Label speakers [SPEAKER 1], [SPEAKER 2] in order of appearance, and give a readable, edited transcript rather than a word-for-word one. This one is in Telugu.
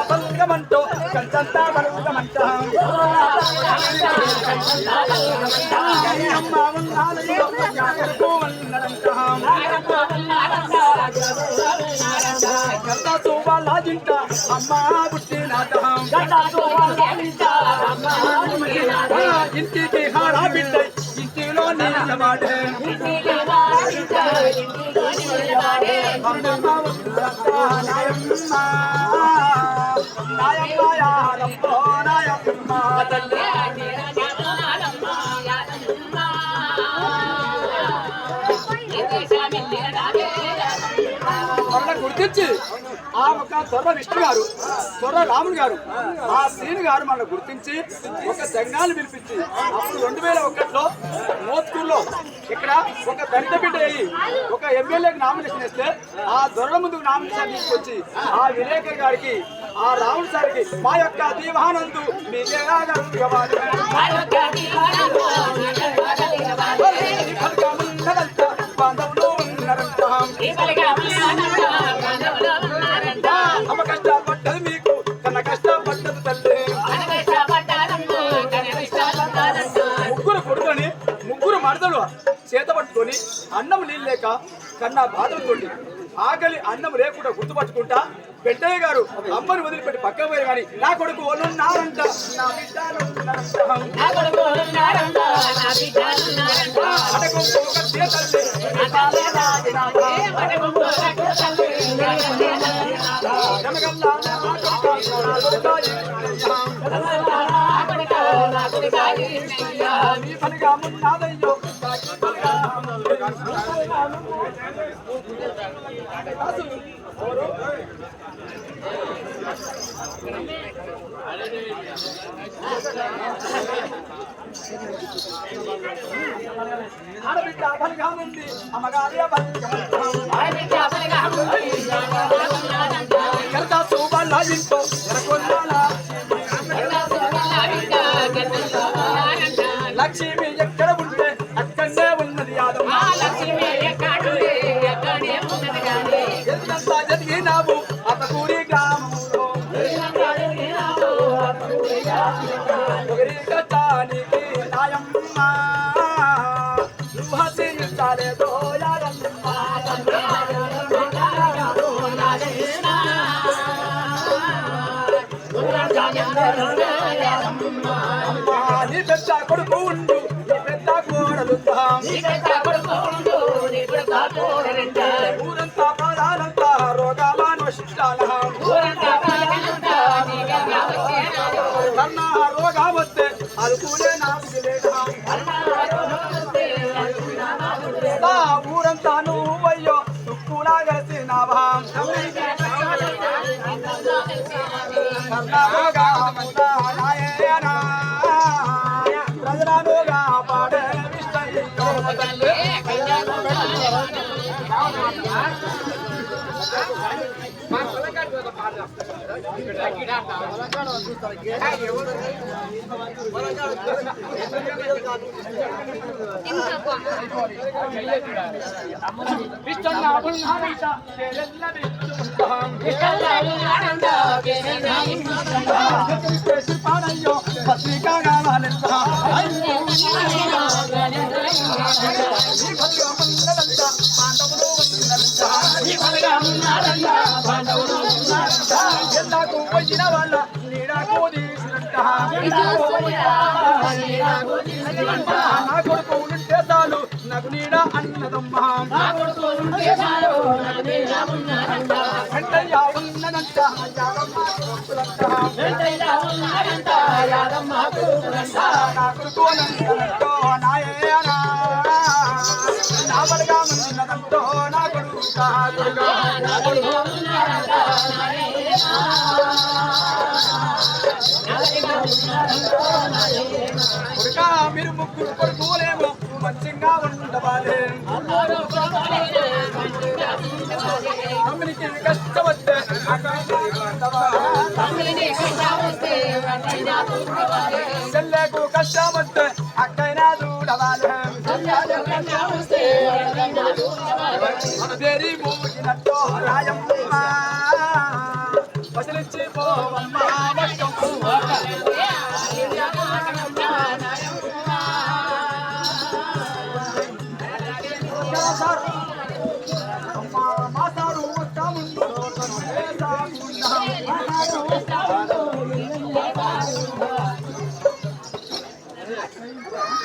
[SPEAKER 1] బలగమంటూ కంచంతా బలగమంట అమ్మ ఉన్నాలయ్యో కొడుకు ఉన్నదంట కర్త చూవాలాజింట అమ్మ పుట్టినాట ఇంటికి హారా బిడ్డ ఇంటిలో నిలబడే గుర్తించి ఆ ఒక తొర్ర విష్ణు గారు తొర్ర రాముడు గారు ఆ శ్రీను గారు మనల్ని గుర్తించి ఒక జంగాలు పిలిపించి అప్పుడు 2001లో మోత్కూరులో ఇక్కడ ఒక దళిత బిడ్డ అయ్యి ఒక ఎమ్మెల్యేకి నామినేషన్ ఇస్తే ఆ దొరల ముందుకు నామినేషన్ తీసుకొచ్చి ఆ విలేకర్ గారికి ఆ రాముడు సార్కి మా యొక్క దీవానందు బాంధవులు ఉన్నారంట అమ్మ కష్టపడ్డది మీకు కన్న కష్టపడ్డది తల్లి ముగ్గురు కొడుకుని ముగ్గురు మరదలు చేత పట్టుకొని అన్నం నీళ్ళు లేక కన్నా బాధలతోటి ఆకలి అన్నం లేకుండా గుర్తుపట్టుకుంటా పెద్దయ్య గారు అమ్మని వదిలిపెట్టి పక్క పోయి కానీ నా కొడుకు వాళ్ళున్నారంట నాదయ్యో ఆడబిడ్డ బలిగా ఉంది అమ్మగారి ఎంత శోభాల ఇంట్లో లక్ష్మి ఎక్కడ ఉంటే అక్కడే ఉన్నది యాదమ్మ ఎంతంతా చదివినావు అతకూరి గ్రామంలో కట్టానికి నాయమ్మ నువ్వు హసించాలేదో యాదమ్మ నీ పెద్ద కొడుకు ఉండు నీ పెద్ద కోడలు ఊరంతా ప్రాణాలంతా రోగాలను శిష్టాల కన్నా రోగా వస్తే అనుకునే నాకు ఊరంతా నువ్వు అయ్యో తుక్కులా కలిసి నా ప్రజలనుగా పాడే పాడయ్యో పత్రికా కావాలంతా ఎల్లాకు పోయిన వాళ్ళ నీడాకు తీసినట్ట నా కొడుకు ఉంటే చాలు నాకు నీడ అన్నదమ్మా వెంటయ్య ఉన్నదంట నా కొడుకు నాయనా నా బలగా ఉన్నదంటో నా కొడుకు కొడుకా మీరు ముగ్గురు కొడుకులేమో మంచిగా ఉండవాలి తమ్మునికి కష్టం వస్తే చెల్లెకు కష్టం వస్తే అక్కైనా చూడవాలి పేరి మోగినట్టు రాయమ్మ వదిలించి పోవమ్మ సార్